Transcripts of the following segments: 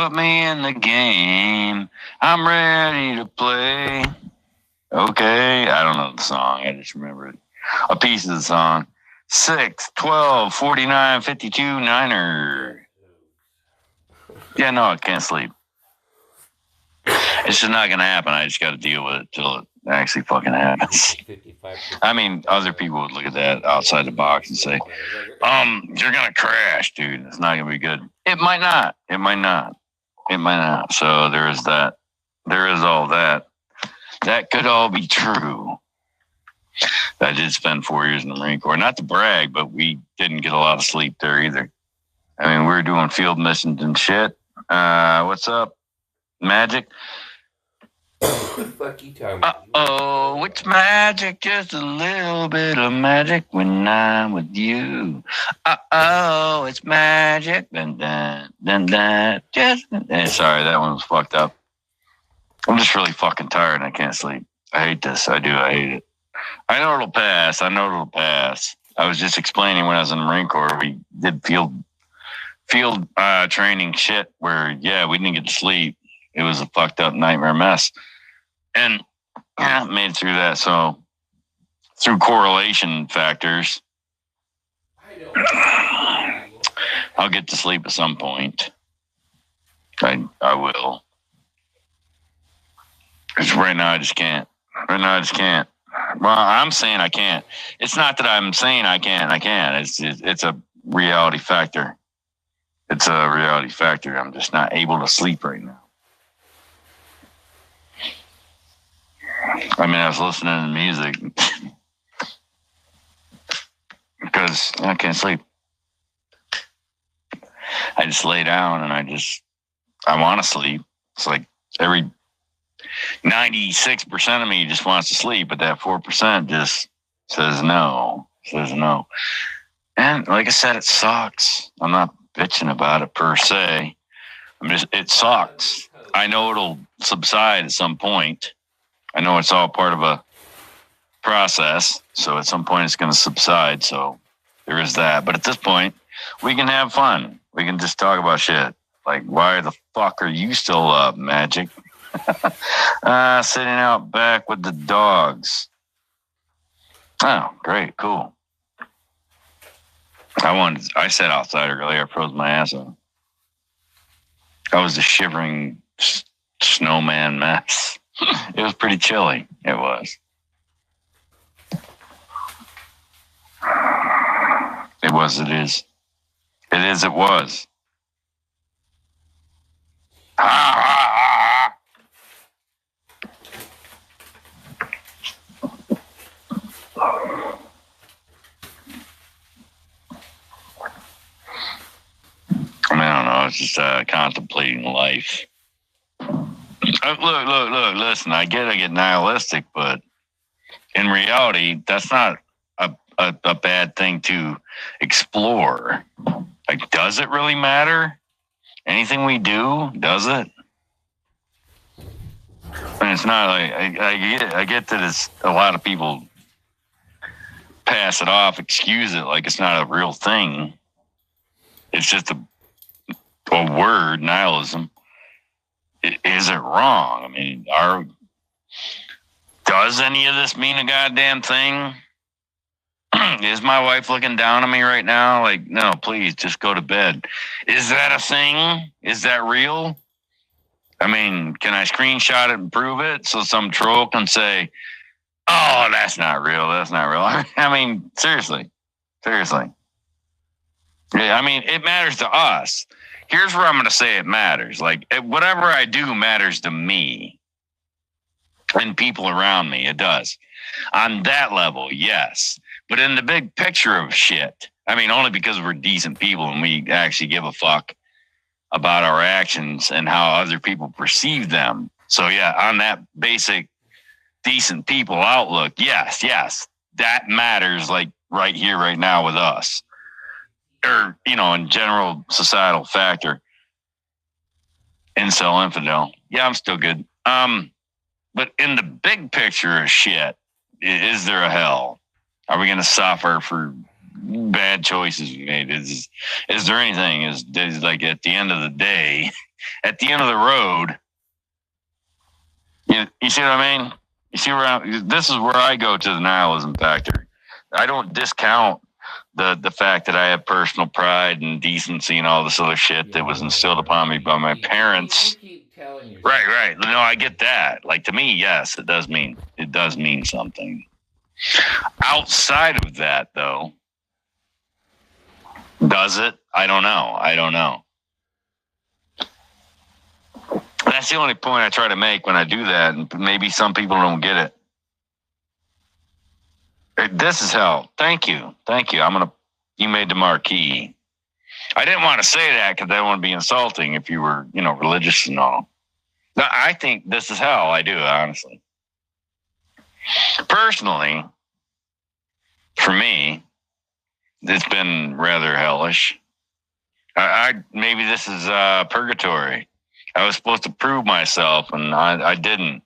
Put me in the game. I'm ready to play. Okay, I don't know the song. I just remember it. A piece of the song. 6, 12, 49, 52, Niner. Yeah, no, I can't sleep. It's just not going to happen. I just got to deal with it till it actually fucking happens. I mean, other people would look at that outside the box and say, you're going to crash, dude. It's not going to be good. It might not. It might not. It might not. So there is that. There is all that. That could all be true. I did spend 4 years in the Marine Corps. Not to brag, but we didn't get a lot of sleep there either. I mean, we were doing field missions and shit. What's up, Magic? Fuck you, Tommy. Uh-oh, it's magic, just a little bit of magic when I'm with you. Uh-oh, it's magic. Sorry, that one was fucked up. I'm just really fucking tired and I can't sleep. I hate this. I do. I hate it. I know it'll pass. I was just explaining when I was in the Marine Corps, we did field training shit where, yeah, we didn't get to sleep. It was a fucked up nightmare mess. And yeah, made it through that. So through correlation factors, I'll get to sleep at some point. I will. Because right now I just can't. Well, I'm saying I can't. It's not that I'm saying I can't. It's a reality factor. I'm just not able to sleep right now. I mean, I was listening to music because I can't sleep. I just lay down and I want to sleep. It's like every 96% of me just wants to sleep, but that 4% just says no. And like I said, it sucks. I'm not bitching about it per se. It sucks. I know it'll subside at some point. I know it's all part of a process, so at some point it's going to subside, so there is that. But at this point, we can have fun. We can just talk about shit. Like, why the fuck are you still up, Magic? Sitting out back with the dogs. Oh, great, cool. I sat outside earlier, froze my ass off. I was a shivering snowman mess. It was pretty chilly. It was. It was. It is. It is. It was. I mean, I don't know. I was just contemplating life. Look, listen, I get nihilistic, but in reality, that's not a bad thing to explore. Like, does it really matter? Anything we do, does it? And it's not like, I get that it's a lot of people pass it off, excuse it like it's not a real thing. It's just a word, nihilism. Is it wrong? I mean, does any of this mean a goddamn thing? Is my wife looking down on me right now? Like, no, please, just go to bed. Is that a thing? Is that real? I mean, can I screenshot it and prove it so some troll can say, oh, that's not real. I mean, seriously. Yeah, I mean, it matters to us. Here's where I'm going to say it matters. Like, whatever I do matters to me and people around me. It does. On that level, yes. But in the big picture of shit, I mean, only because we're decent people and we actually give a fuck about our actions and how other people perceive them. So, yeah, on that basic decent people outlook, yes, that matters, like right here, right now with us. Or, in general societal factor. Incel, infidel. Yeah, I'm still good. But in the big picture of shit, is there a hell? Are we going to suffer for bad choices we made? Is there anything? Is like at the end of the day, at the end of the road, you see what I mean? You see this is where I go to the nihilism factor. I don't discount the fact that I have personal pride and decency and all this other shit that was instilled upon me by my parents. You keep telling yourself. Right. No, I get that. Like, to me, yes, it does mean something. Outside of that, though, does it? I don't know. That's the only point I try to make when I do that, and maybe some people don't get it. This is hell. Thank you. You made the marquee. I didn't want to say that because I don't want to be insulting if you were, religious and all. No, I think this is hell. I do, honestly. Personally, for me, it's been rather hellish. Maybe this is purgatory. I was supposed to prove myself, and I didn't.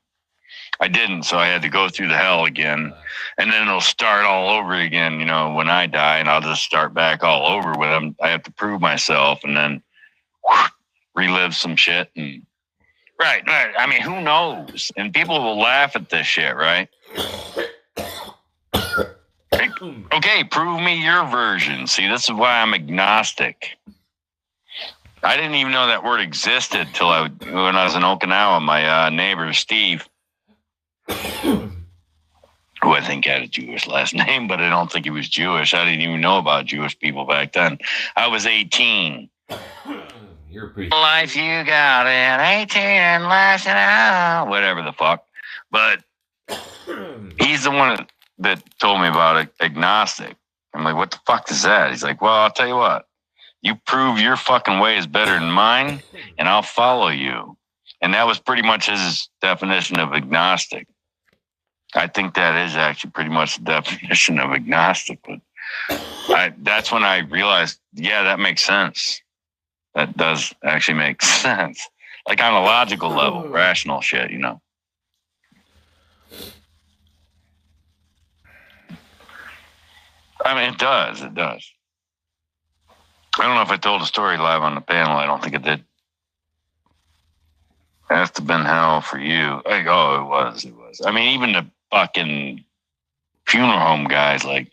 So I had to go through the hell again, and then it'll start all over again, when I die, and I'll just start back all over with them. I have to prove myself, and then relive some shit. And right. I mean, who knows? And people will laugh at this shit, right? Okay, prove me your version. See, this is why I'm agnostic. I didn't even know that word existed till when I was in Okinawa. My neighbor, Steve, who I think had a Jewish last name, but I don't think he was Jewish. I didn't even know about Jewish people back then. I was 18. You're pretty. Life you got it, 18 and last an hour, whatever the fuck. But he's the one that told me about agnostic. I'm like, what the fuck is that? He's like, well, I'll tell you what. You prove your fucking way is better than mine, and I'll follow you. And that was pretty much his definition of agnostic. I think that is actually pretty much the definition of agnostic. But that's when I realized, yeah, that makes sense. That does actually make sense. Like on a logical level, rational shit, I mean, it does. I don't know if I told a story live on the panel. I don't think I did. It has to have been hell for you. It was. I mean, even the fucking funeral home guys, like,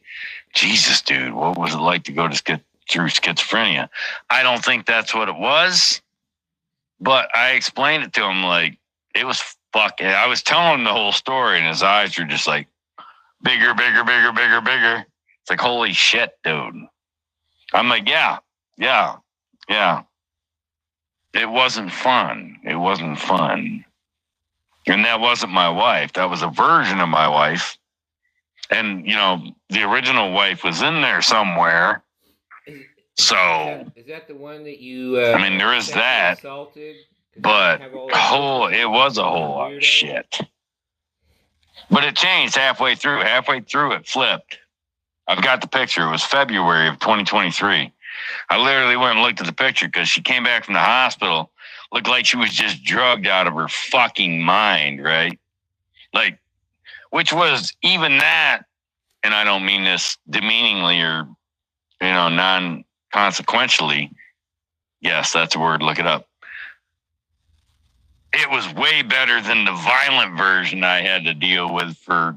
Jesus, dude, what was it like to go through schizophrenia? I don't think that's what it was, but I explained it to him like it was fucking. I was telling him the whole story, and his eyes were just like bigger. It's like, holy shit, dude. I'm like, yeah. It wasn't fun. And that wasn't my wife. That was a version of my wife. And, the original wife was in there somewhere. So. Is that the one that you. I mean, there is that. Assaulted? But it was a whole lot of shit. But it changed halfway through. Halfway through, it flipped. I've got the picture. It was February of 2023. I literally went and looked at the picture because she came back from the hospital. Looked like she was just drugged out of her fucking mind, right? Like, which was even that, and I don't mean this demeaningly or, non-consequentially. Yes, that's a word. Look it up. It was way better than the violent version I had to deal with for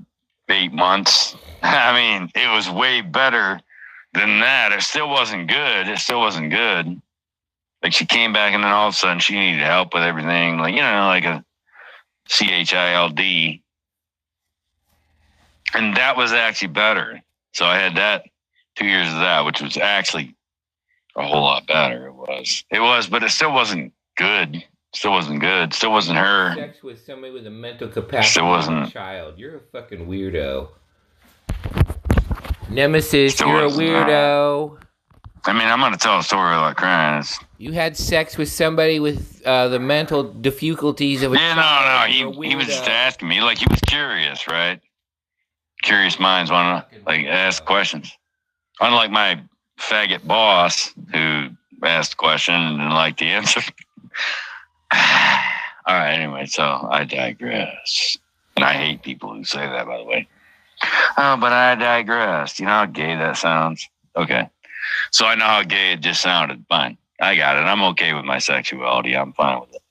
8 months. I mean, it was way better than that. It still wasn't good. Like, she came back and then all of a sudden she needed help with everything. Like, like a CHILD. And that was actually better. So I had that 2 years of that, which was actually a whole lot better. It was, but it still wasn't good. Still wasn't her. Sex with somebody with a mental capacity. Still wasn't. Child, you're a fucking weirdo. Nemesis, you're a weirdo. I mean, I'm gonna tell a story like crying. You had sex with somebody with the mental difficulties of a child. No. He was just asking me, like, he was curious, right? Curious minds want to ask questions. Unlike my faggot boss who asked a question and didn't like the answer. All right, anyway, so I digress. And I hate people who say that, by the way. Oh, but I digressed. You know how gay that sounds? Okay. So I know how gay it just sounded. Fine. I got it. I'm okay with my sexuality. I'm fine with it.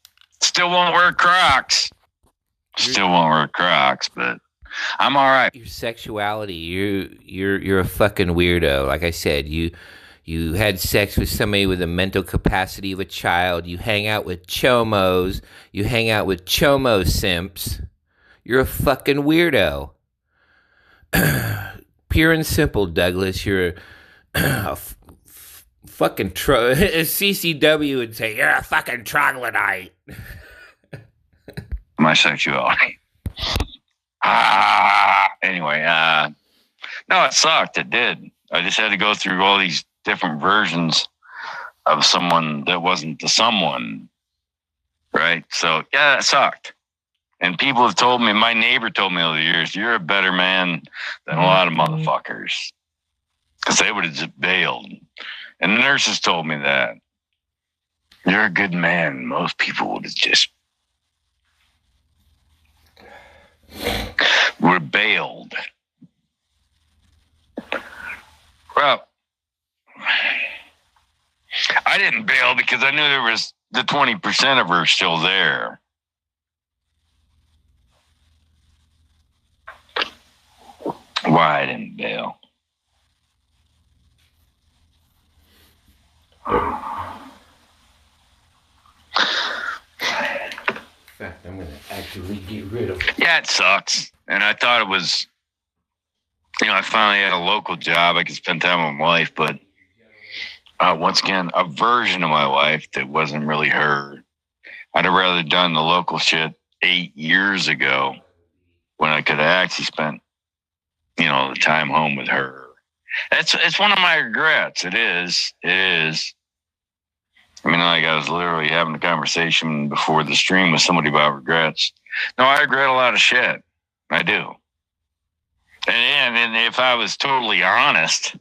Still won't wear Crocs. Still won't wear Crocs, but I'm all right. Your sexuality, you're a fucking weirdo. Like I said, you had sex with somebody with the mental capacity of a child. You hang out with chomos. You hang out with chomo simps. You're a fucking weirdo. Pure and simple, Douglas. You're a fucking CCW would say you're a fucking troglodyte. My sexuality. Anyway, no, it sucked. It did. I just had to go through all these different versions of someone that wasn't the someone, right? So, yeah, it sucked. And people have told me, my neighbor told me over the years, you're a better man than a lot of motherfuckers. Because they would have just bailed. And the nurses told me that. You're a good man. Most people would have just were bailed. Well, I didn't bail because I knew there was the 20% of her still there. Why I didn't bail? In fact, I'm going to actually get rid of it. Yeah, it sucks. And I thought it was, I finally had a local job. I could spend time with my wife, but once again, a version of my wife that wasn't really her. I'd have rather done the local shit 8 years ago when I could have actually spent, the time home with her. It's one of my regrets. It is. I mean, like I was literally having a conversation before the stream with somebody about regrets. No, I regret a lot of shit. I do. And if I was totally honest,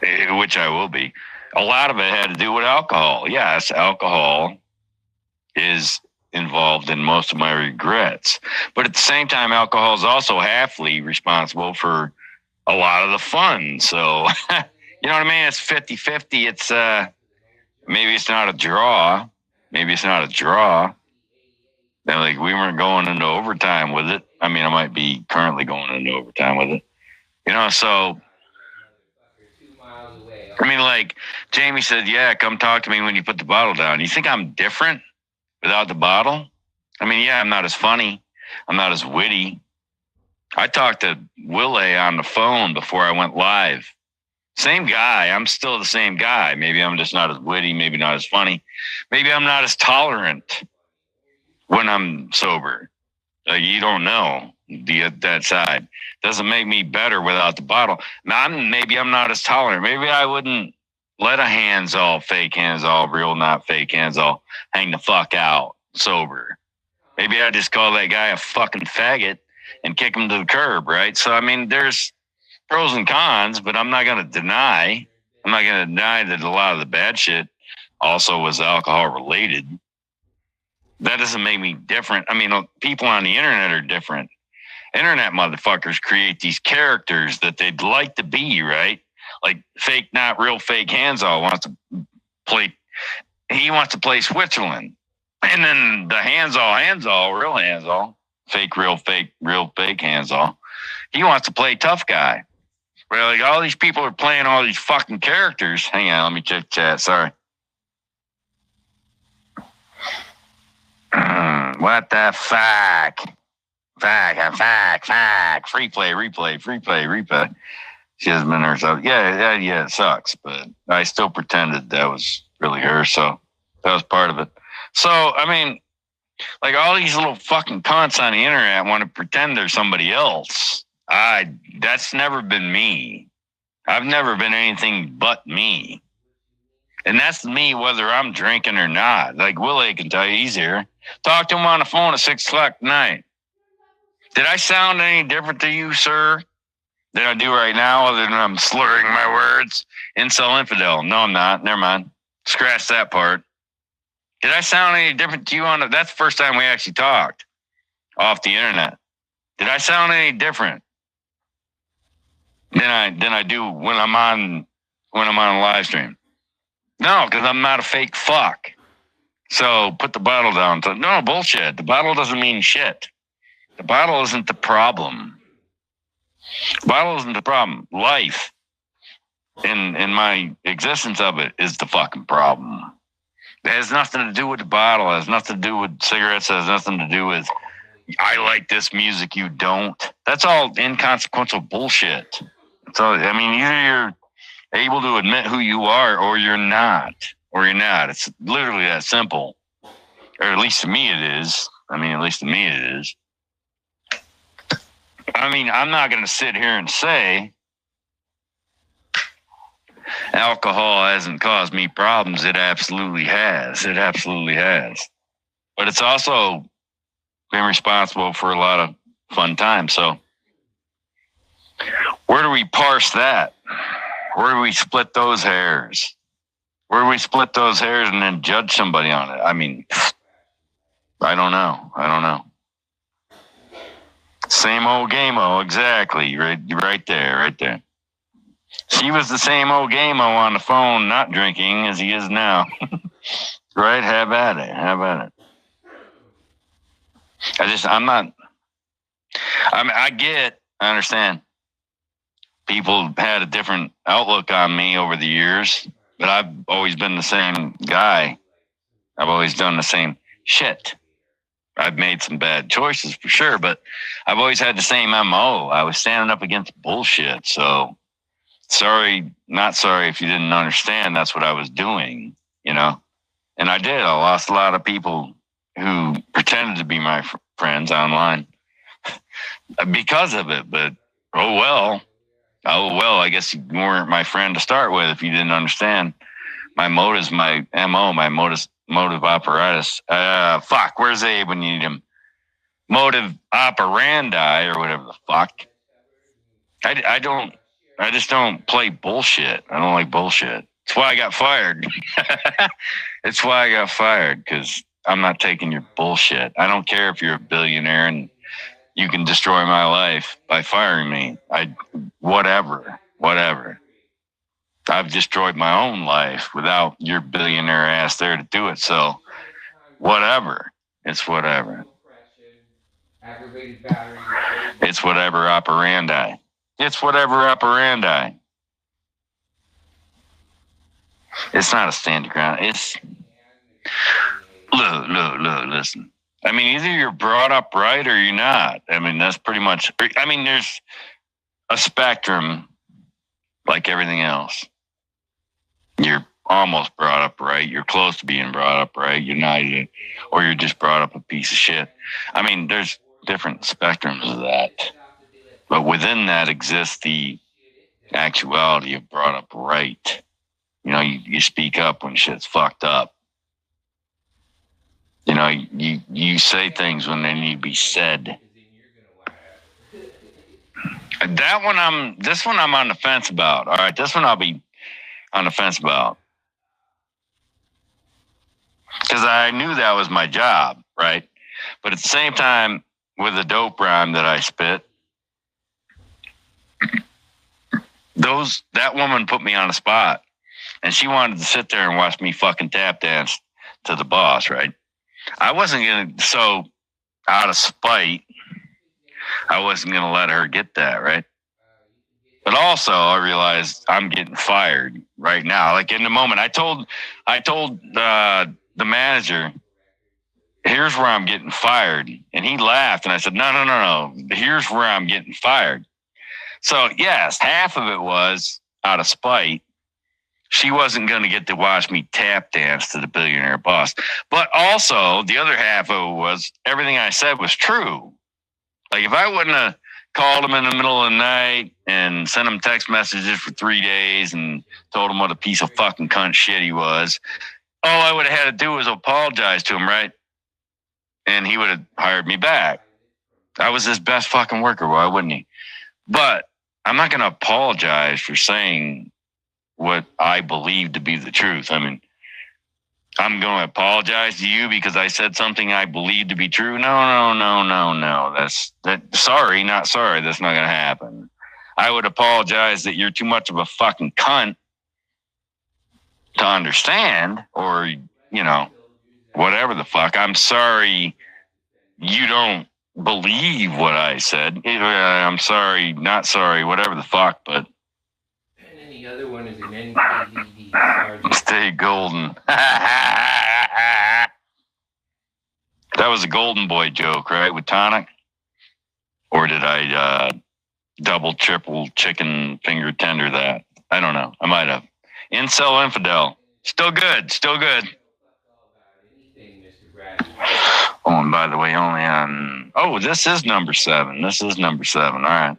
which I will be, a lot of it had to do with alcohol. Yes, alcohol is involved in most of my regrets. But at the same time, alcohol is also halfly responsible for a lot of the fun. So, you know what I mean? It's 50-50. It's, maybe it's not a draw. And like we weren't going into overtime with it. I mean, I might be currently going into overtime with it. So I mean, like Jamie said, yeah, come talk to me when you put the bottle down. You think I'm different without the bottle? I mean, yeah, I'm not as funny. I'm not as witty. I talked to Willie on the phone before I went live. Same guy. I'm still the same guy. Maybe I'm just not as witty, maybe not as funny. Maybe I'm not as tolerant when I'm sober. You don't know that side. Doesn't make me better without the bottle. Now, maybe I'm not as tolerant. Maybe I wouldn't let a fake hands-all, real not fake hands-all, hang the fuck out sober. Maybe I just call that guy a fucking faggot and kick him to the curb, right? So, I mean, there's pros and cons, but I'm not going to deny that a lot of the bad shit also was alcohol related. That doesn't make me different. I mean, people on the internet are different. Internet motherfuckers create these characters that they'd like to be, right? Like fake, not real fake hands-all wants to play Switzerland. And then the hands-all, real hands-all, fake, real fake hands-all. He wants to play tough guy. But like all these people are playing all these fucking characters. Hang on, let me check chat. Sorry. What the fuck? Fuck. Free play, replay. She hasn't been there. So yeah, it sucks. But I still pretended that was really her. So that was part of it. So, I mean, like all these little fucking cunts on the internet want to pretend they're somebody else. That's never been me. I've never been anything but me. And that's me whether I'm drinking or not. Like Willie can tell you, he's here. Talk to him on the phone at 6 o'clock tonight. Did I sound any different to you, sir, than I do right now, other than I'm slurring my words? Incel infidel. No, I'm not. Never mind. Scratch that part. Did I sound any different to you that's the first time we actually talked off the internet. Did I sound any different than I do when I'm on a live stream? No, because I'm not a fake fuck. So put the bottle down. No, bullshit. The bottle doesn't mean shit. The bottle isn't the problem. The bottle isn't the problem. Life in my existence of it is the fucking problem. It has nothing to do with the bottle. It has nothing to do with cigarettes. It has nothing to do with I like this music, you don't. That's all inconsequential bullshit. So I mean, either you're able to admit who you are or you're not. Or you're not. It's literally that simple. Or at least to me it is. I mean, at least to me it is. I mean, I'm not going to sit here and say alcohol hasn't caused me problems. It absolutely has. It absolutely has. But it's also been responsible for a lot of fun times. So where do we parse that? Where do we split those hairs? Where do we split those hairs and then judge somebody on it? I mean, I don't know. I don't know. Same old game-o, exactly. Right there, right there. She was the same old game-o on the phone, not drinking as he is now. Right? Have at it. Have at it. I understand. People had a different outlook on me over the years, but I've always been the same guy. I've always done the same shit. I've made some bad choices for sure, but I've always had the same MO. I was standing up against bullshit. So not sorry if you didn't understand. That's what I was doing, you know? And I did. I lost a lot of people who pretended to be my friends online because of it. But, oh, well, I guess you weren't my friend to start with if you didn't understand my motives, my MO, my motive apparatus. Where's Abe when you need him? Motive operandi or whatever the fuck. I just don't play bullshit. I don't like bullshit. That's why I got fired. It's why I got fired, because I'm not taking your bullshit. I don't care if you're a billionaire and you can destroy my life by firing me. Whatever. I've destroyed my own life without your billionaire ass there to do it. So whatever. It's whatever. It's whatever operandi. It's whatever operandi. It's not a stand your ground. It's look, listen. I mean, either you're brought up right or you're not. I mean, that's pretty much, I mean, there's a spectrum like everything else. You're almost brought up right. You're close to being brought up right. You're not, or you're just brought up a piece of shit. I mean, there's different spectrums of that. But within that exists the actuality of brought up right. You know, you speak up when shit's fucked up. You know, you say things when they need to be said. This one I'm on the fence about. All right, this one I'll be on the fence about. Because I knew that was my job, right? But at the same time, with the dope rhyme that I spit, that woman put me on a spot. And she wanted to sit there and watch me fucking tap dance to the boss, right? I wasn't going to, so out of spite, I wasn't going to let her get that, right? But also, I realized I'm getting fired right now. Like in the moment, I told the manager, here's where I'm getting fired. And he laughed, and I said, no. Here's where I'm getting fired. So, yes, half of it was out of spite. She wasn't going to get to watch me tap dance to the billionaire boss. But also, the other half of it was everything I said was true. Like, if I wouldn't have called him in the middle of the night and sent him text messages for 3 days and told him what a piece of fucking cunt shit he was, all I would have had to do was apologize to him, right? And he would have hired me back. I was his best fucking worker, why wouldn't he? But I'm not going to apologize for saying what I believe to be the truth. I mean, I'm going to apologize to you because I said something I believe to be true. No. Sorry, not sorry. That's not going to happen. I would apologize that you're too much of a fucking cunt to understand, or, whatever the fuck. I'm sorry you don't believe what I said. I'm sorry, not sorry, whatever the fuck, but. And then the other one is an NKVD sergeant. Stay golden. That was a Golden Boy joke, right, with Tonic? Or did I double, triple chicken finger tender that? I don't know. I might have. Incel infidel. Still good. Still good. Oh, and by the way, only on. Oh, this is number 7. This is number 7. All right.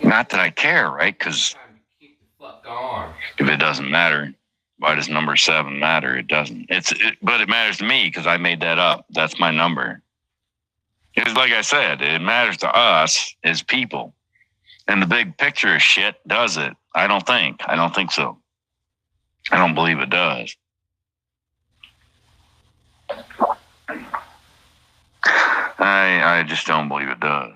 Not that I care, right? Because if it doesn't matter, why does number 7 matter? It doesn't. But it matters to me because I made that up. That's my number. It's like I said, it matters to us as people. And the big picture of shit does it. I don't think so. I don't believe it does. I just don't believe it does.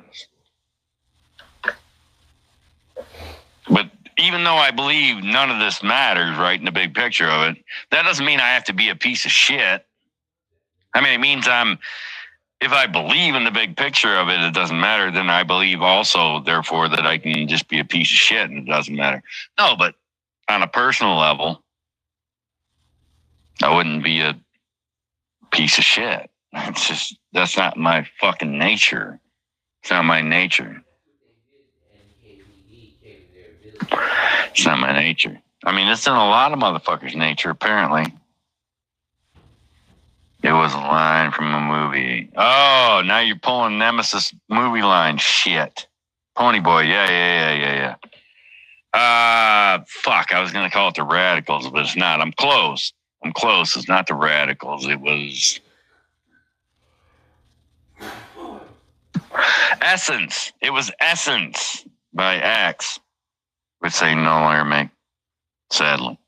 But even though I believe none of this matters, right, in the big picture of it, that doesn't mean I have to be a piece of shit. I mean, it means if I believe in the big picture of it, it doesn't matter, then I believe also, therefore, that I can just be a piece of shit and it doesn't matter. No, but on a personal level, I wouldn't be a piece of shit. It's just, that's not my fucking nature. It's not my nature. It's not my nature. I mean, it's in a lot of motherfuckers' nature, apparently. It was a line from a movie. Oh, now you're pulling Nemesis movie line shit. Ponyboy, yeah. Fuck, I was going to call it the Radicals, but it's not. I'm close. It's not the Radicals. It was Essence. It was Essence by Axe, which they no longer make, sadly.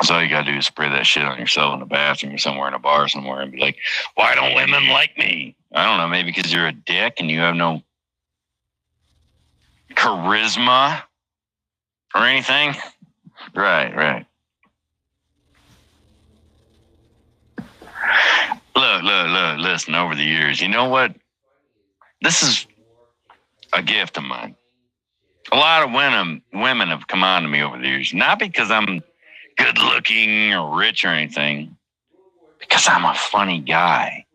So all you gotta do is spray that shit on yourself in the bathroom or somewhere in a bar somewhere and be like, why don't women like me? I don't know, maybe because you're a dick and you have no charisma or anything. Right. Look, listen, over the years, you know what? This is a gift of mine. A lot of women have come on to me over the years, not because I'm good looking or rich or anything, because I'm a funny guy.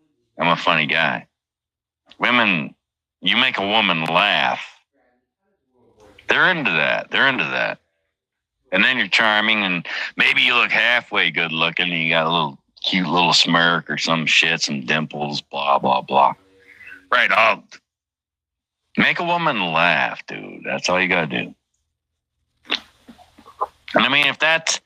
Women, you make a woman laugh. They're into that. And then you're charming and maybe you look halfway good looking and you got a little cute little smirk or some shit, some dimples, blah, blah, blah. Right, I'll make a woman laugh, dude. That's all you gotta do. And I mean, if that's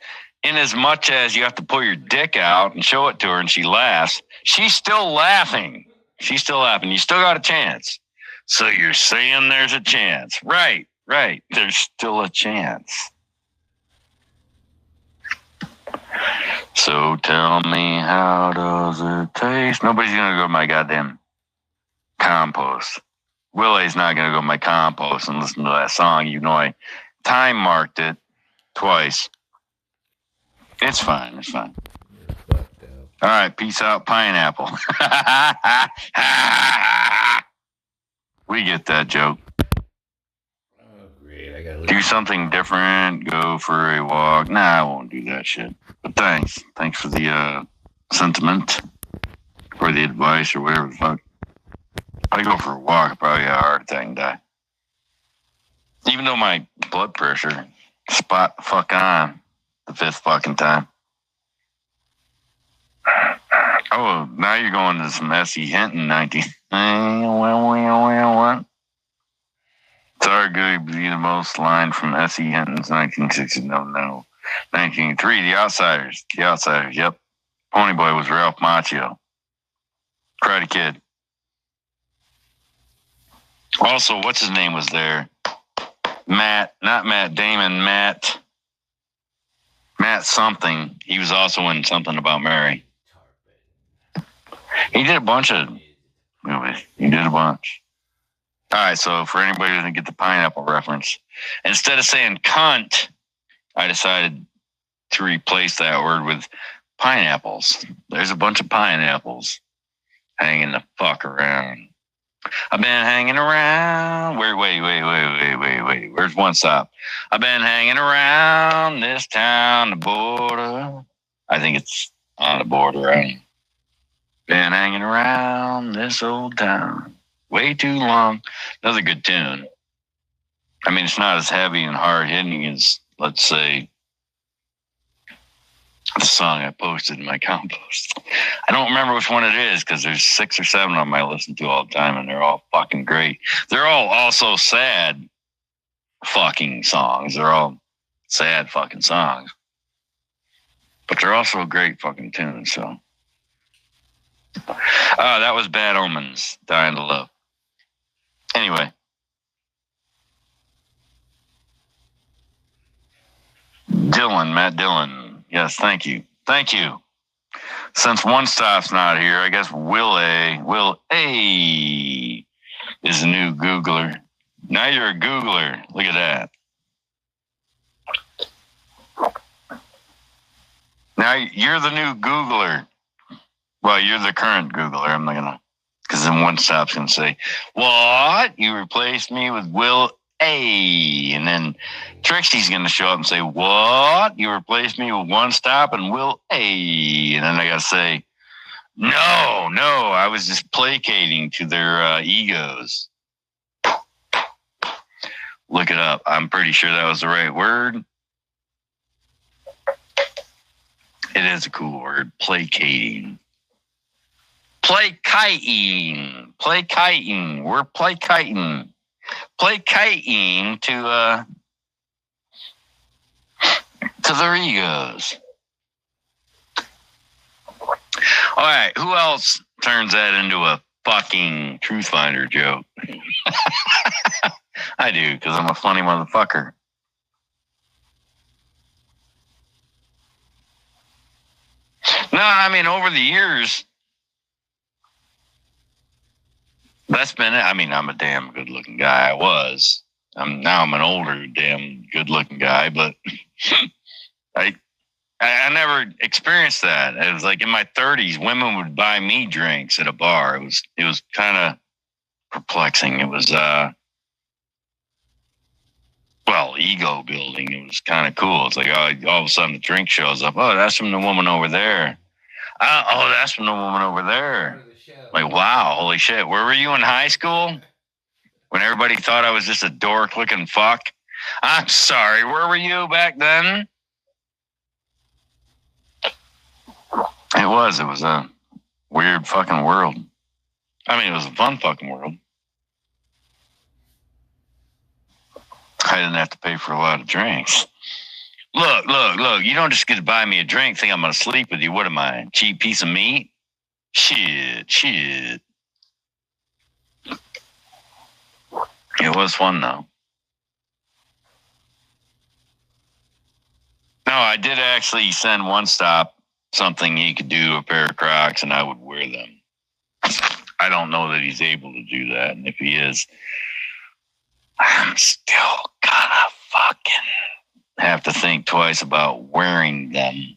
in as much as you have to pull your dick out and show it to her and she laughs, she's still laughing. You still got a chance. So you're saying there's a chance. Right. There's still a chance. So tell me, how does it taste? Nobody's going to go to my goddamn compost. Willie's not going to go to my compost and listen to that song. You know, I time marked it twice. It's fine. All right, peace out, pineapple. We get that joke. Oh, great. I gotta do something different, go for a walk. Nah, I won't do that shit. But thanks for the sentiment or the advice or whatever the fuck. If I go for a walk, I'll probably have a heart attack and die. Even though my blood pressure spot the fuck on the 5th fucking time. Oh, now you're going to some S.E. Hinton 19. It's arguably the most line from S.E. Hinton's 1960s. No. 1903, The Outsiders. Yep. Ponyboy was Ralph Macchio. Karate Kid. Also, what's his name was there? Not Matt Damon, Matt something. He was also in Something About Mary. He did a bunch of movies. I All right, so for anybody who didn't get the pineapple reference, instead of saying cunt, I decided to replace that word with pineapples. There's a bunch of pineapples hanging the fuck around. I've been hanging around. Wait. Where's one stop? I've been hanging around this town, the border. I think it's on the border. Right? Been hanging around this old town way too long. Another good tune. I mean, it's not as heavy and hard hitting as, let's say, the song I posted in my compost. I don't remember which one it is because there's 6 or 7 of them I listen to all the time, and they're all fucking great. They're all also sad fucking songs. They're all sad fucking songs, but they're also great fucking tunes. So, that was Bad Omens, Dying to Love. Anyway. Matt Dillon. Yes, thank you. Since One Stop's not here, I guess Will A is a new Googler. Now you're a Googler. Look at that. Now you're the new Googler. Well, you're the current Googler. I'm not gonna, because then One Stop's gonna say, "What? You replaced me with Will A," and then Trixie's gonna show up and say, "What? You replaced me with One Stop and Will A," and then I gotta say, "No, I was just placating to their egos." Look it up. I'm pretty sure that was the right word. It is a cool word, placating. Placating. We're placating. Placating to their egos. All right, who else turns that into a fucking truth finder joke? I do, because I'm a funny motherfucker. No, I mean, over the years, that's been it. I mean, I'm a damn good-looking guy. I was. Now I'm an older, damn good-looking guy, but I never experienced that. It was like in my 30s, women would buy me drinks at a bar. It was kind of perplexing. It was ego building. It was kind of cool. It's like all of a sudden the drink shows up. Oh, that's from the woman over there. Oh, that's from the woman over there. Like, wow, holy shit. Where were you in high school? When everybody thought I was just a dork looking fuck? I'm sorry, where were you back then? It was a weird fucking world. I mean, it was a fun fucking world. I didn't have to pay for a lot of drinks. Look, you don't just get to buy me a drink, think I'm going to sleep with you. What am I, a cheap piece of meat? Shit. It was fun, though. No, I did actually send One Stop something he could do, a pair of Crocs, and I would wear them. I don't know that he's able to do that, and if he is, I'm still gonna fucking have to think twice about wearing them.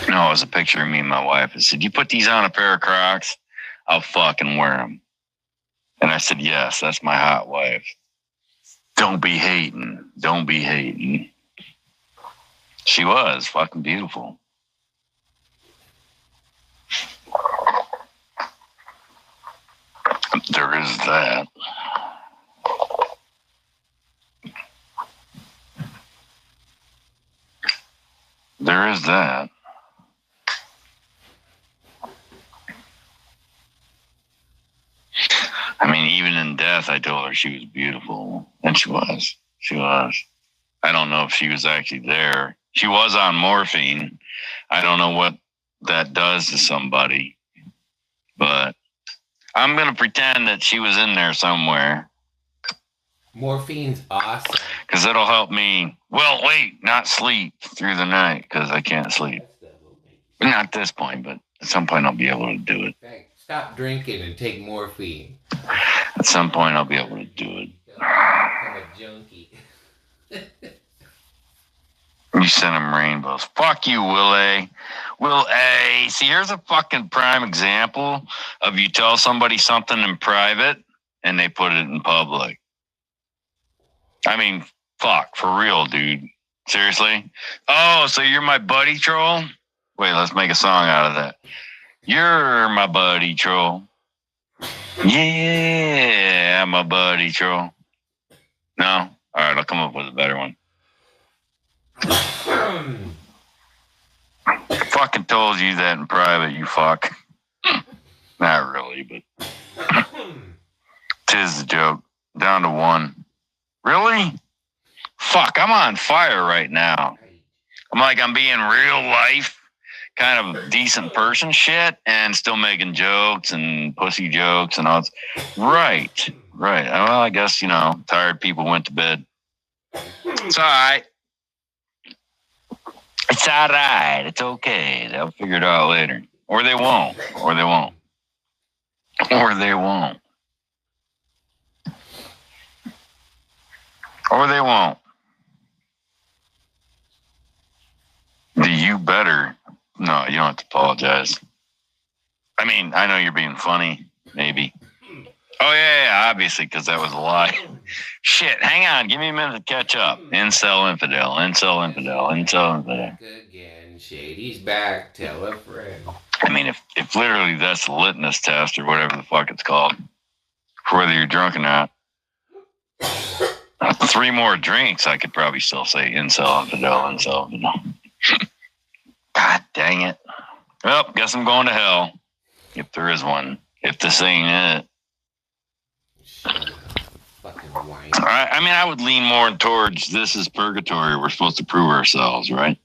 No, it was a picture of me and my wife. I said, "You put these on a pair of Crocs, I'll fucking wear them." And I said, "Yes, that's my hot wife. Don't be hating. She was fucking beautiful. There is that. I mean, even in death, I told her she was beautiful. And she was. I don't know if she was actually there. She was on morphine. I don't know what that does to somebody. But I'm going to pretend that she was in there somewhere. Morphine's awesome. Because it'll help me, not sleep through the night, because I can't sleep. Not at this point, but at some point I'll be able to do it. In fact, stop drinking and take morphine. At some point I'll be able to do it. Become a junkie. You send him rainbows. Fuck you, Will A. Will A. See, here's a fucking prime example of you tell somebody something in private and they put it in public. I mean, fuck, for real, dude. Seriously? Oh, so you're my buddy troll? Wait, let's make a song out of that. You're my buddy troll. Yeah, my buddy troll. No? All right, I'll come up with a better one. Fucking told you that in private, you fuck. Not really, but tis the joke. Down to 1. Really? Fuck, I'm on fire right now. I'm being real life, kind of decent person shit, and still making jokes and pussy jokes and all that. Right. Well, I guess, tired people went to bed. It's all right. It's all right. It's okay. They'll figure it out later. Or they won't. You better. No, you don't have to apologize. I mean, I know you're being funny, maybe. Oh, yeah, obviously, because that was a lie. Shit, hang on. Give me a minute to catch up. Incel infidel. Back again. Shady's back. Tell a friend. I mean, if literally that's the litmus test or whatever the fuck it's called, for whether you're drunk or not, 3 more drinks, I could probably still say incel infidel. God dang it. Well, guess I'm going to hell. If there is one. If this ain't it. I mean, I would lean more towards this is purgatory. We're supposed to prove ourselves, right?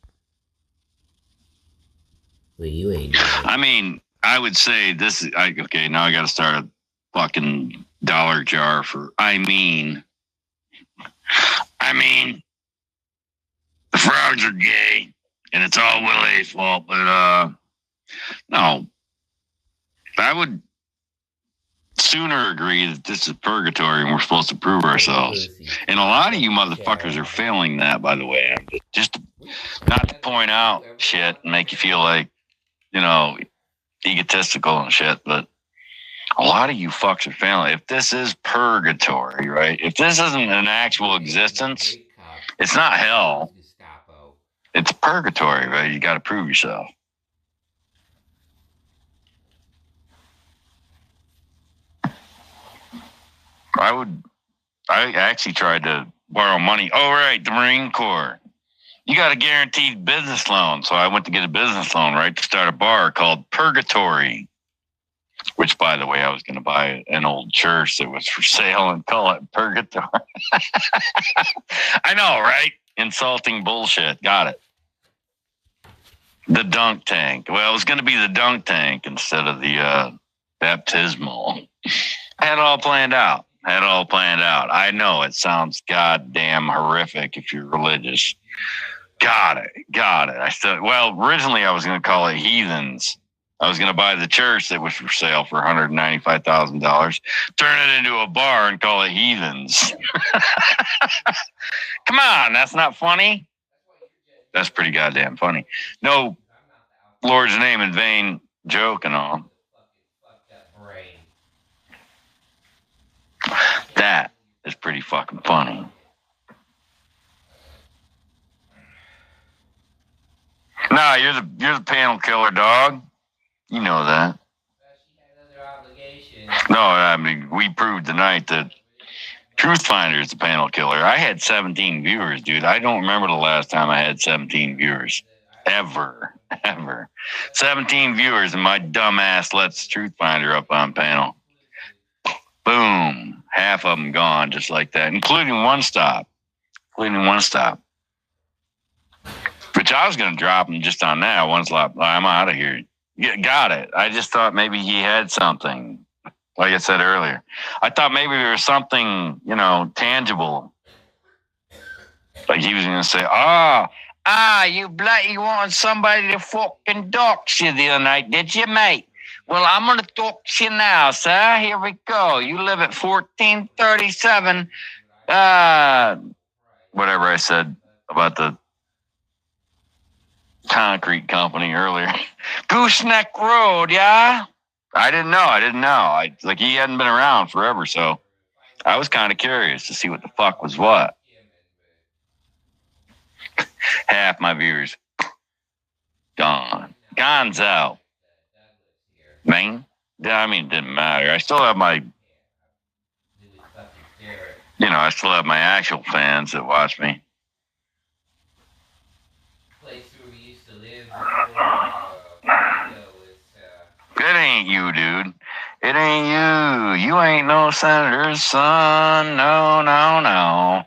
Well, you ain't. I mean, I would say this is okay. Now I got to start a fucking dollar jar for. I mean, the frogs are gay, and it's all Will A's fault. But no, I would sooner agree that this is purgatory and we're supposed to prove ourselves. And a lot of you motherfuckers are failing that, by the way. Just not to point out shit and make you feel like, egotistical and shit, but a lot of you fucks are failing. If this is purgatory, right? If this isn't an actual existence, it's not hell. It's purgatory, right? You got to prove yourself. I actually tried to borrow money. Oh, right, the Marine Corps. You got a guaranteed business loan. So I went to get a business loan, right, to start a bar called Purgatory, which, by the way, I was going to buy an old church that was for sale and call it Purgatory. I know, right? Insulting bullshit. Got it. The dunk tank. Well, it was going to be the dunk tank instead of the baptismal. I had it all planned out. I know it sounds goddamn horrific if you're religious. Got it. Originally I was going to call it Heathens. I was going to buy the church that was for sale for $195,000, turn it into a bar and call it Heathens. Come on, that's not funny. That's pretty goddamn funny. No Lord's name in vain joke and all. That is pretty fucking funny. Nah, you're the panel killer, dog. You know that. No, I mean, we proved tonight that Truth Finder is the panel killer. I had 17 viewers, dude. I don't remember the last time I had 17 viewers. Ever. 17 viewers, and my dumb ass lets Truth Finder up on panel. Boom. Half of them gone just like that, including one stop. Which I was going to drop him just on that. One slap. I'm out of here. Got it. I just thought maybe he had something. Like I said earlier. I thought maybe there was something, tangible. Like he was going to say, You wanted somebody to fucking dox you the other night, did you, mate? Well, I'm going to dox you now, sir. Here we go. You live at 1437. Whatever I said about the concrete company earlier. Gooseneck Road, yeah? I didn't know. He hadn't been around forever, so I was kind of curious to see what the fuck was what. Half my viewers gone. Gonzo. Man? Yeah, I mean, it didn't matter. I still have my, I still have my actual fans that watch me. It ain't you, dude. It ain't you. You ain't no senator's son. No.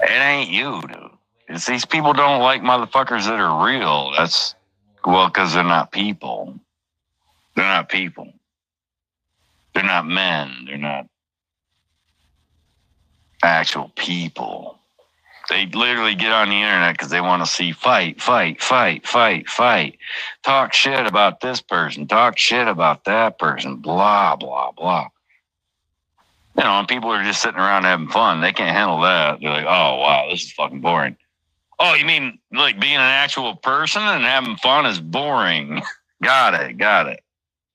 It ain't you, dude. It's these people don't like motherfuckers that are real. Because they're not people. They're not people. They're not men. They're not actual people. They literally get on the internet because they want to see fight. Talk shit about this person. Talk shit about that person. Blah, blah, blah. And people are just sitting around having fun. They can't handle that. They're like, oh, wow, this is fucking boring. Oh, you mean like being an actual person and having fun is boring? Got it.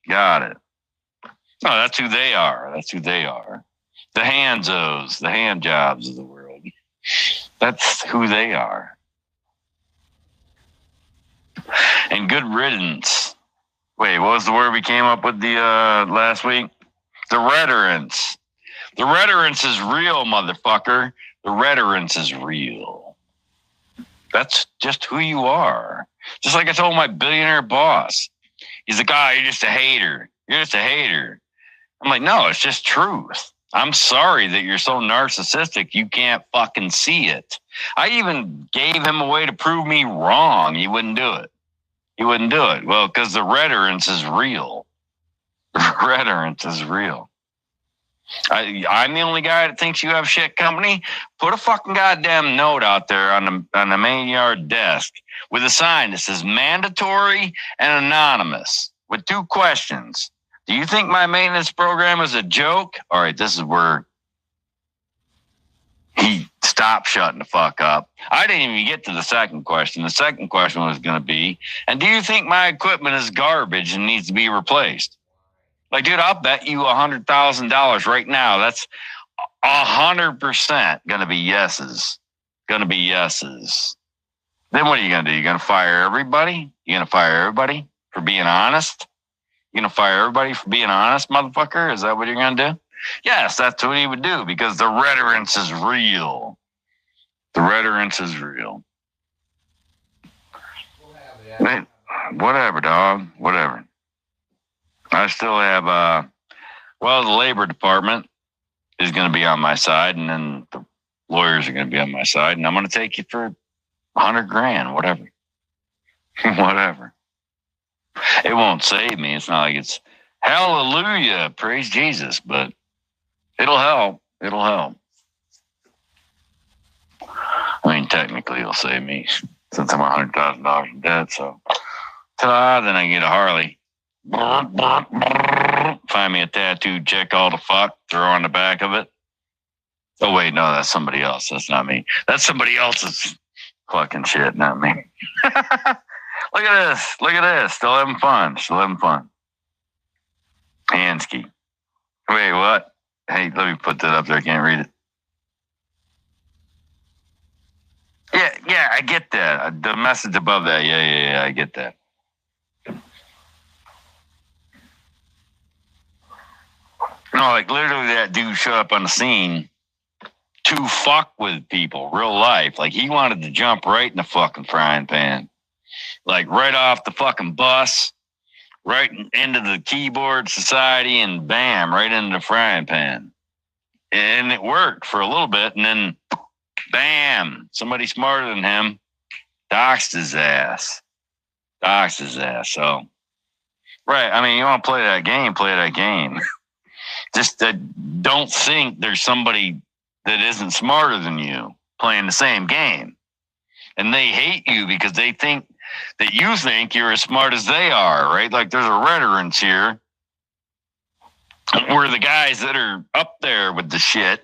No, that's who they are. The handzos, the hand jobs of the world. That's who they are. And good riddance. Wait, what was the word we came up with the last week? The rhetorance. The rhetorance is real, motherfucker. The rhetorance is real. That's just who you are. Just like I told my billionaire boss. He's like, you're just a hater. I'm like, no, it's just truth. I'm sorry that you're so narcissistic you can't fucking see it. I even gave him a way to prove me wrong. He wouldn't do it. Well, because the rhetorance is real. I'm the only guy that thinks you have shit company. Put a fucking goddamn note out there on the main yard desk with a sign that says mandatory and anonymous with 2 questions. Do you think my maintenance program is a joke? All right, this is where he stopped shutting the fuck up. I didn't even get to the second question. The second question was going to be, and do you think my equipment is garbage and needs to be replaced? Like, dude, I'll bet you $100,000 right now. That's 100% going to be yeses. Then what are you going to do? You're going to fire everybody? For being honest? You're going to fire everybody for being honest, motherfucker? Is that what you're going to do? Yes, that's what he would do because the rhetorance is real. Whatever, dog. Whatever. I still have, the labor department is going to be on my side, and then the lawyers are going to be on my side, and I'm going to take you for $100,000, whatever. Whatever. It won't save me. It's not like it's hallelujah, praise Jesus, but it'll help. I mean, technically it'll save me since I'm $100,000 in debt, so ta-da, then I get a Harley. Find me a tattooed chick all the fuck, throw on the back of it. Oh wait, no, that's somebody else. That's not me. That's somebody else's fucking shit, not me. Look at this. Still having fun. Hansky. Wait, what? Hey, let me put that up there. I can't read it. Yeah, I get that. The message above that. Yeah, I get that. No, like literally that dude showed up on the scene to fuck with people, real life. Like he wanted to jump right in the fucking frying pan. Like right off the fucking bus, right into the keyboard society, and bam, right into the frying pan. And it worked for a little bit, and then bam, somebody smarter than him doxed his ass. So, right, I mean, you want to play that game. Just don't think there's somebody that isn't smarter than you. playing the same game. And they hate you because they think that you think you're as smart as they are, right? Like there's a reference here where the guys that are up there with the shit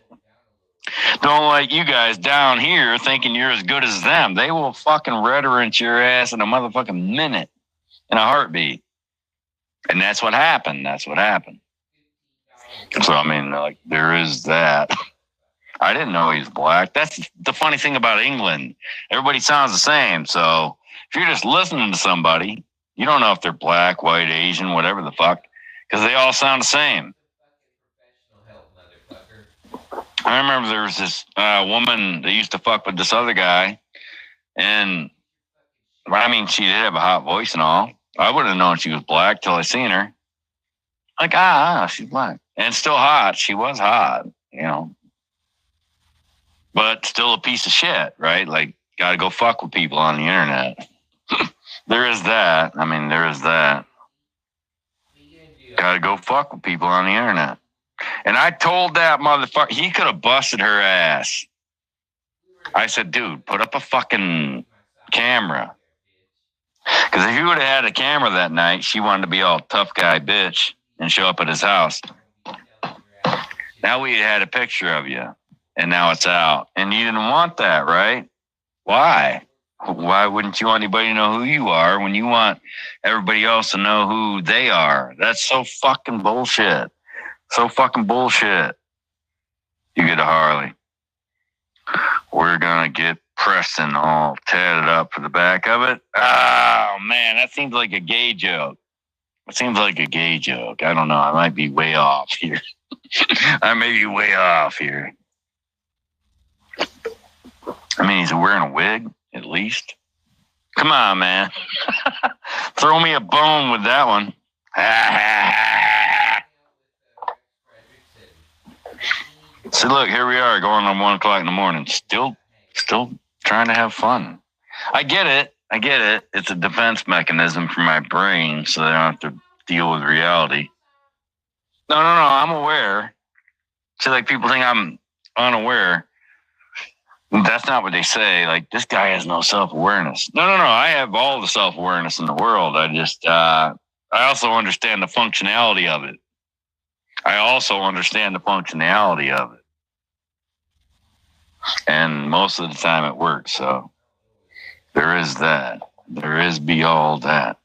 don't like you guys down here thinking you're as good as them. They will fucking reference your ass in a motherfucking minute, in a heartbeat. And that's what happened. That's what happened. So, I mean, like, there is that. I didn't know he was black. That's the funny thing about England. Everybody sounds the same. So if you're just listening to somebody, you don't know if they're black, white, Asian, whatever the fuck, because they all sound the same. I remember there was this woman that used to fuck with this other guy. And, I mean, she did have a hot voice and all. I wouldn't have known she was black till I seen her. Like, she's black. And still hot. She was hot, you know. But still a piece of shit, right? Like, got to go fuck with people on the internet. There is that. I mean, there is that. Got to go fuck with people on the internet. And I told that motherfucker, he could have busted her ass. I said, dude, put up a fucking camera. Because if he would have had a camera that night, she wanted to be all tough guy bitch and show up at his house. Now we had a picture of you. And now it's out. And you didn't want that, right? Why? Why wouldn't you want anybody to know who you are when you want everybody else to know who they are? That's so fucking bullshit. So fucking bullshit. You get a Harley. We're going to get Preston all tatted up for the back of it. Oh, man, that seems like a gay joke. It seems like a gay joke. I don't know. I might be way off here. I may be way off here. I mean, he's wearing a wig, at least. Come on, man. Throw me a bone with that one. So look, here we are going on 1 o'clock in the morning. Still trying to have fun. I get it. It's a defense mechanism for my brain so that I don't have to deal with reality. No, I'm aware. So like people think I'm unaware. That's not what they say. Like, this guy has no self-awareness. No. I have all the self-awareness in the world. I just, I also understand the functionality of it. And most of the time it works. So there is that. There is be all that.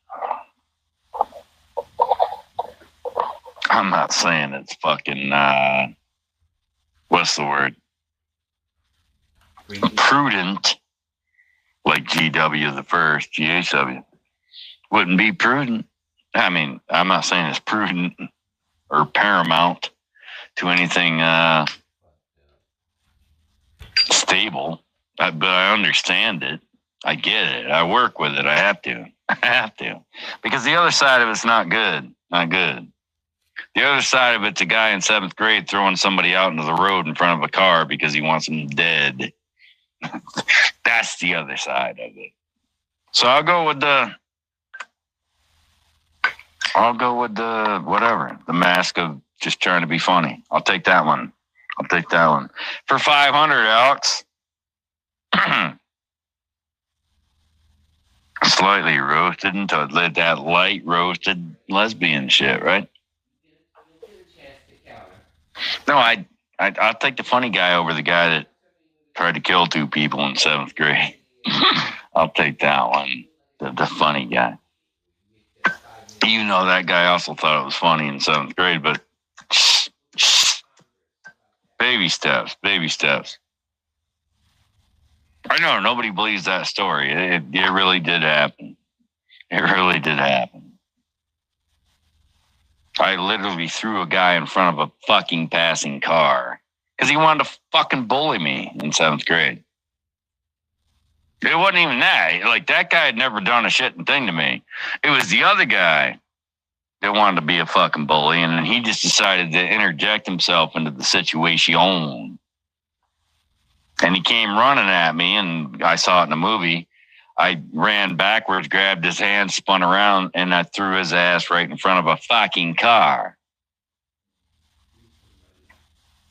I'm not saying it's fucking, what's the word? Prudent, like GW the first, GHW, wouldn't be prudent. I mean, I'm not saying it's prudent or paramount to anything stable, but I understand it. I get it. I work with it. I have to. Because the other side of it's not good. The other side of it's a guy in 7th grade throwing somebody out into the road in front of a car because he wants them dead. That's the other side of it. So I'll go with the whatever. The mask of just trying to be funny. I'll take that one. For 500, Alex. Slightly roasted until that light roasted lesbian shit, right? No, I'll take the funny guy over the guy that tried to kill 2 people in 7th grade. I'll take that one. The funny guy. You know that guy also thought it was funny in 7th grade, but baby steps. I know nobody believes that story. It really did happen. I literally threw a guy in front of a fucking passing car because he wanted to fucking bully me in 7th grade. It wasn't even that. Like, that guy had never done a shitting thing to me. It was the other guy that wanted to be a fucking bully, and then he just decided to interject himself into the situation. And he came running at me, and I saw it in the movie. I ran backwards, grabbed his hand, spun around, and I threw his ass right in front of a fucking car.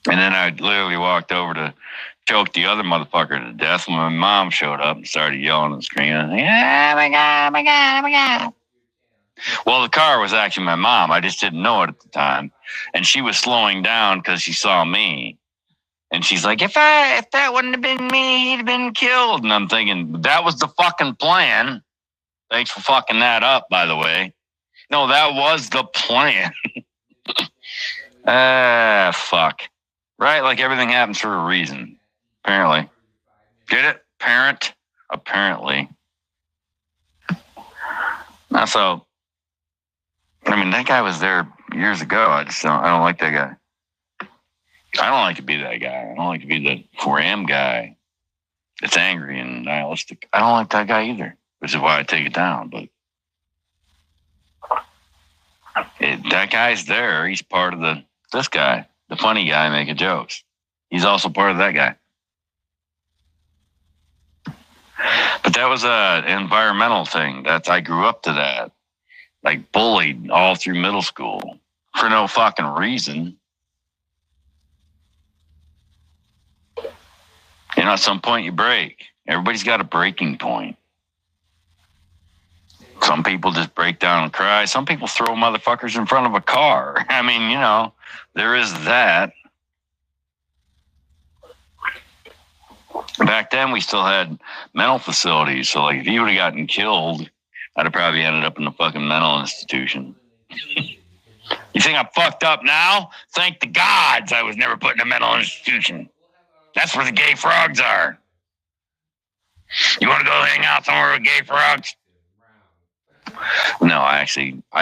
And then I literally walked over to choked the other motherfucker to death when my mom showed up and started yelling and screaming. Oh my God, oh my God, oh my God. Well, the car was actually my mom. I just didn't know it at the time. And she was slowing down because she saw me. And she's like, if that wouldn't have been me, he'd have been killed. And I'm thinking, that was the fucking plan. Thanks for fucking that up, by the way. No, that was the plan. Fuck. Right? Like everything happens for a reason. Apparently. Get it? Parent? Apparently. Now, so, I mean, that guy was there years ago. I don't like that guy. I don't like to be that guy. I don't like to be the 4am guy that's angry and nihilistic. I don't like that guy either, which is why I take it down. But that guy's there. He's part of this guy, the funny guy making jokes. He's also part of that guy. But that was an environmental thing. I grew up to that. Like bullied all through middle school for no fucking reason. You know, at some point you break. Everybody's got a breaking point. Some people just break down and cry. Some people throw motherfuckers in front of a car. I mean, you know, there is that. Back then, we still had mental facilities. So, like, if you would have gotten killed, I'd have probably ended up in a fucking mental institution. You think I'm fucked up now? Thank the gods I was never put in a mental institution. That's where the gay frogs are. You want to go hang out somewhere with gay frogs? No, I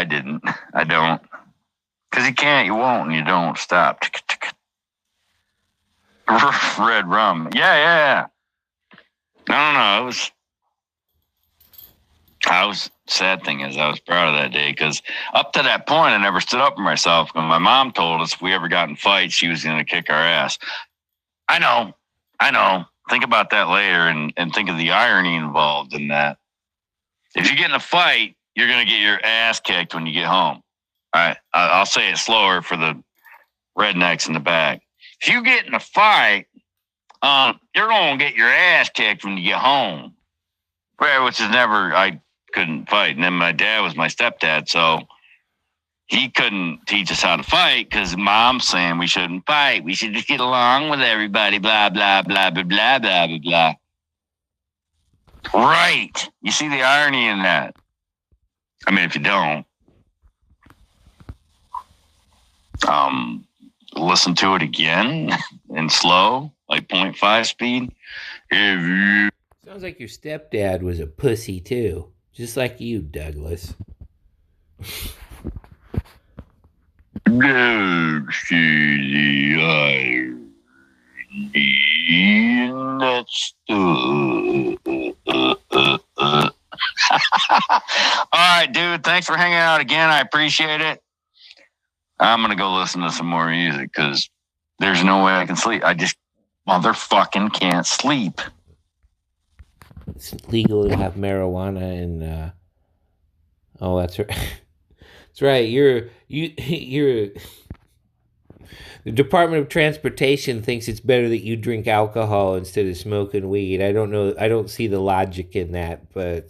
didn't. I don't. Because you can't, you won't, and you don't. Stop. Red rum. Yeah. No. Sad thing is I was proud of that day because up to that point, I never stood up for myself. When my mom told us if we ever got in fights, she was going to kick our ass. I know. Think about that later and think of the irony involved in that. If you get in a fight, you're going to get your ass kicked when you get home. All right. I'll say it slower for the rednecks in the back. If you get in a fight, you're going to get your ass kicked when you get home. Right, which is I couldn't fight. And then my dad was my stepdad, so he couldn't teach us how to fight because mom's saying we shouldn't fight. We should just get along with everybody, blah, blah, blah, blah, blah, blah, blah, blah. Right. You see the irony in that? I mean, if you don't, listen to it again in slow, like 0.5 speed. Sounds like your stepdad was a pussy too, just like you, Douglas. Don't see the irony in that stuff. All right, dude. Thanks for hanging out again. I appreciate it. I'm going to go listen to some more music because there's no way I can sleep. I just motherfucking can't sleep. It's legal to have marijuana and oh, that's right. That's right. You're the Department of Transportation thinks it's better that you drink alcohol instead of smoking weed. I don't know. I don't see the logic in that, but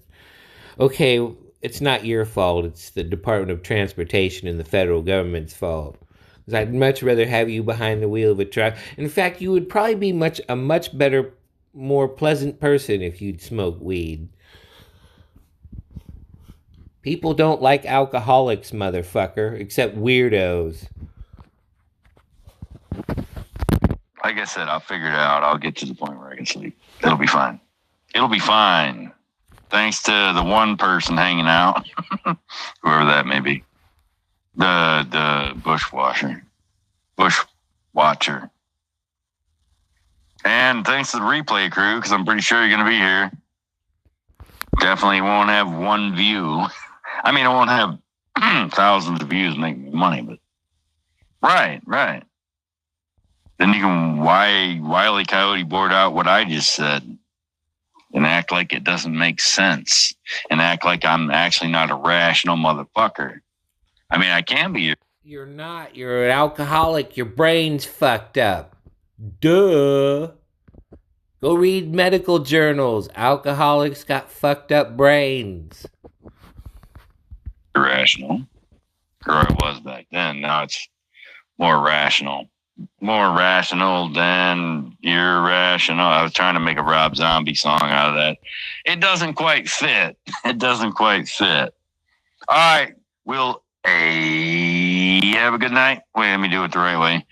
okay, it's not your fault. It's the Department of Transportation and the federal government's fault. Because I'd much rather have you behind the wheel of a truck. In fact, you would probably be a much better, more pleasant person if you'd smoke weed. People don't like alcoholics, motherfucker, except weirdos. Like I said, I'll figure it out. I'll get to the point where I can sleep. It'll be fine. It'll be fine. Thanks to the one person hanging out, whoever that may be. The bushwatcher. And thanks to the replay crew, because I'm pretty sure you're going to be here. Definitely won't have one view. I mean, I won't have thousands of views making money, but right. Then you can Wile E. Coyote board out what I just said and act like it doesn't make sense and act like I'm actually not a rational motherfucker. I mean, I can be. You're not. You're an alcoholic. Your brain's fucked up. Duh. Go read medical journals. Alcoholics got fucked up brains. Irrational. Or I was back then. Now it's more rational. More rational than irrational. I was trying to make a Rob Zombie song out of that. It doesn't quite fit. It doesn't quite fit. All right. We'll have a good night. Wait, let me do it the right way.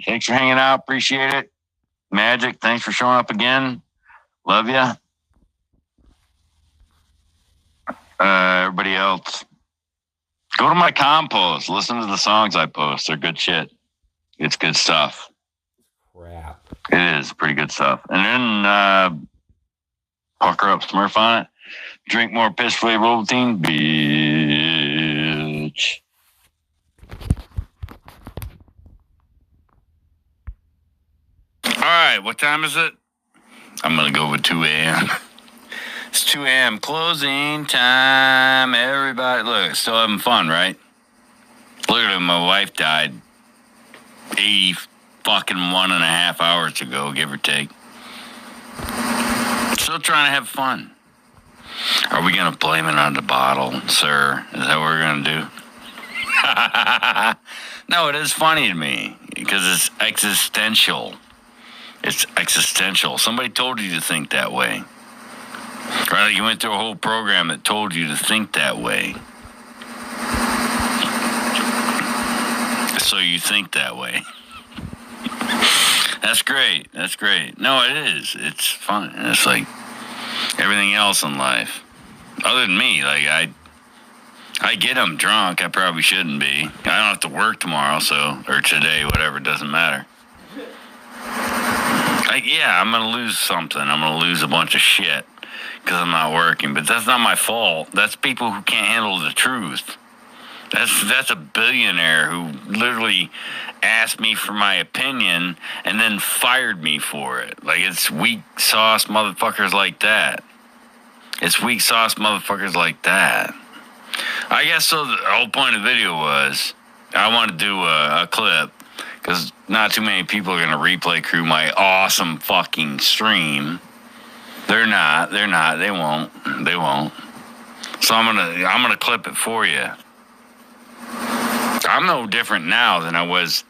Thanks for hanging out. Appreciate it. Magic, thanks for showing up again. Love ya. Everybody else, go to my compost. Listen to the songs I post. They're good shit. It's good stuff. Crap. It is pretty good stuff. And then pucker up Smurf on it. Drink more piss flavored Ovaltine, bitch. All right, what time is it? I'm gonna go with 2 a.m. It's 2 a.m. closing time. Everybody, look, still having fun, right? Literally, my wife died 80 fucking 1.5 hours ago, give or take. Still trying to have fun. Are we going to blame it on the bottle, sir? Is that what we're going to do? No, it is funny to me because it's existential. It's existential. Somebody told you to think that way. Right? You went through a whole program that told you to think that way. So you think that way. That's great. That's great. No, it is. It's fun. It's like everything else in life. Other than me, like I get I'm drunk. I probably shouldn't be. I don't have to work tomorrow, or today, whatever. It doesn't matter. I'm gonna lose something. I'm gonna lose a bunch of shit because I'm not working. But that's not my fault. That's people who can't handle the truth. That's a billionaire who literally asked me for my opinion and then fired me for it. Like, it's weak sauce motherfuckers like that. It's weak sauce motherfuckers like that. I guess so. The whole point of the video was I want to do a clip because not too many people are going to replay crew my awesome fucking stream. They're not. They won't. So I'm gonna clip it for you. I'm no different now than I was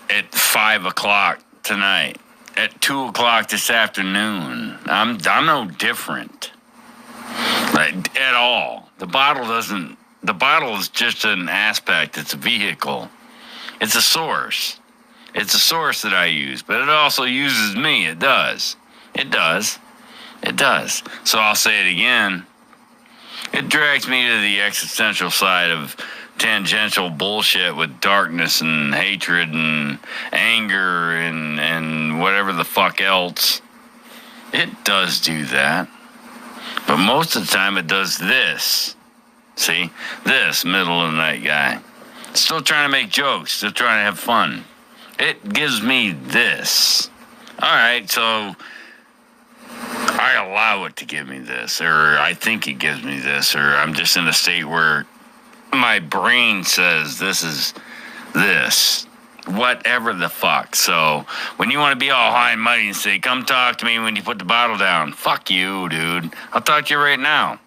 at 5 o'clock tonight, at 2 o'clock this afternoon. I'm no different, like, at all. The bottle is just an aspect. It's a vehicle. It's a source. It's a source that I use, but it also uses me. It does. So I'll say it again. It drags me to the existential side of tangential bullshit with darkness and hatred and anger and whatever the fuck else. It does do that. But most of the time it does this. See? This middle of the night guy. Still trying to make jokes. Still trying to have fun. It gives me this. Alright, so I allow it to give me this, or I think it gives me this, or I'm just in a state where my brain says this is this. Whatever the fuck. So when you want to be all high and mighty and say, come talk to me when you put the bottle down, fuck you, dude. I'll talk to you right now.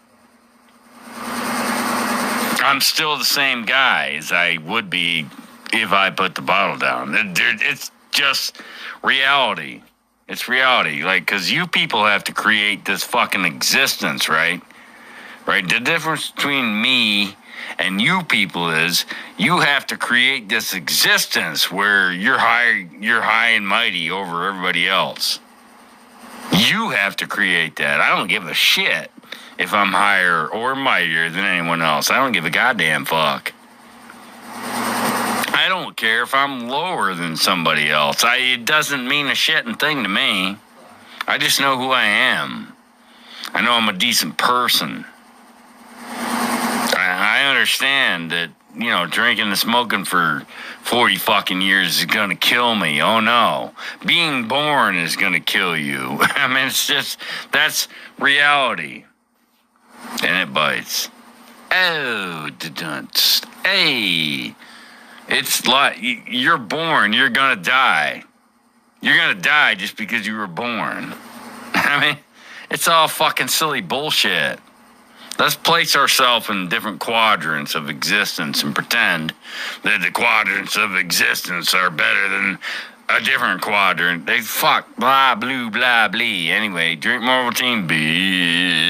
I'm still the same guy as I would be if I put the bottle down. It's just reality. It's reality. Like, because you people have to create this fucking existence, right? Right? The difference between me and you people is you have to create this existence where you're high and mighty over everybody else. You have to create that. I don't give a shit if I'm higher or mightier than anyone else. I don't give a goddamn fuck. I don't care if I'm lower than somebody else. It doesn't mean a shitting thing to me. I just know who I am. I know I'm a decent person. I understand that, drinking and smoking for 40 fucking years is going to kill me. Oh, no. Being born is going to kill you. I mean, that's reality. And it bites. Oh, hey. It's like you're born, you're going to die. You're going to die just because you were born. I mean, it's all fucking silly bullshit. Let's place ourselves in different quadrants of existence and pretend that the quadrants of existence are better than a different quadrant. They fuck, blah, blue, blah, blee. Anyway, drink Marvel Team, bitch.